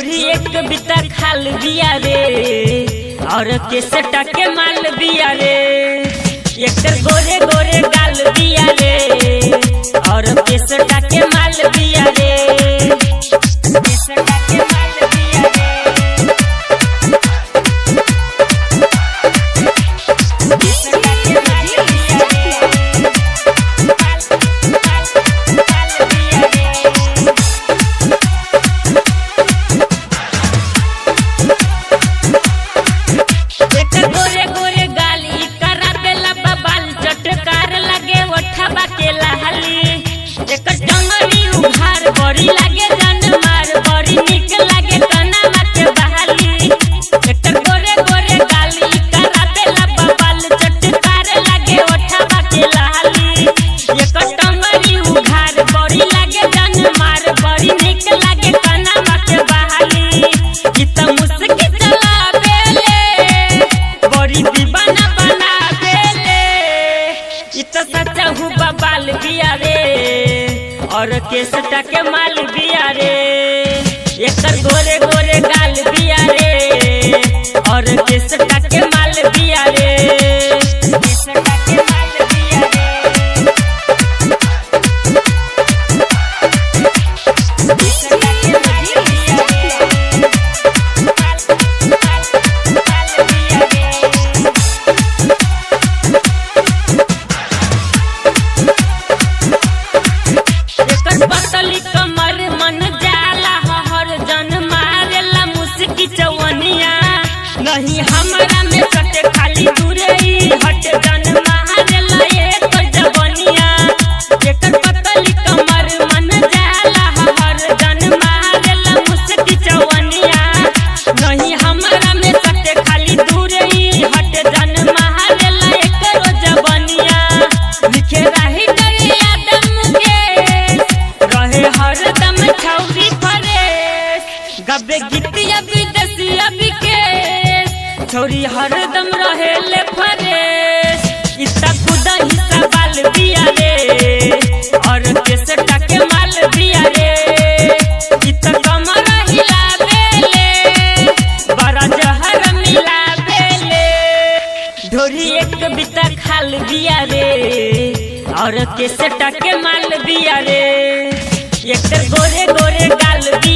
ढोरी एक बिता खाल बिया रे और केसटा के माल बिया रे। एक गोरे गोरे गाल बिया रे और केसटा के माल बिया रे। केसटा के माल बिया रे। बड़ी लागे जन मार बड़ी निक लागे कनावा के बहाली। एक गोरे गोरे गाली कराते लबा बाल चटकार लागे ओठवा के लाली। एक टंगरी उघार बड़ी लागे जन मार बड़ी निक लागे कनावा के बहाली। ई त मुस्की चलावेले बड़ी दीवाना बनावेले। ई त सच्चा हुआ बाल बिया रे और केसटा के माल बिया रे। एकर गोरे गोरे गाल बिया रे और केसटा के माल बिया रे। केसटा के माल बिया रे। केसटा के माल बिया रे। माल बिया रे। पतली कमर मन जाला हर जन मारेला मुस्की चवनिया। नहीं हमरा में सटे खाली दूरे हट जन मारेला एक जवनिया। एकर पतली कमर मन जाला हर जन मारेला मुस्की चवनिया। नहीं हमरा में सटे खाली दूरे हट जन मारेला एक जवनिया। लिखे रही हरदम छौरी फरेश गबे गिटिया विदेशिया बिकेश। छौरी हरदम रहेले फरेश। इतना खुदा हिस्सा बाल बिया रे और केसटा के माल बिया रे। इतना कमर हिलावेले बड़ा जहर मिलावेले। ढोरी एक बिता खाल बिया रे और केसटा के माल बिया रे। एक गोरे गोरे गाल बिया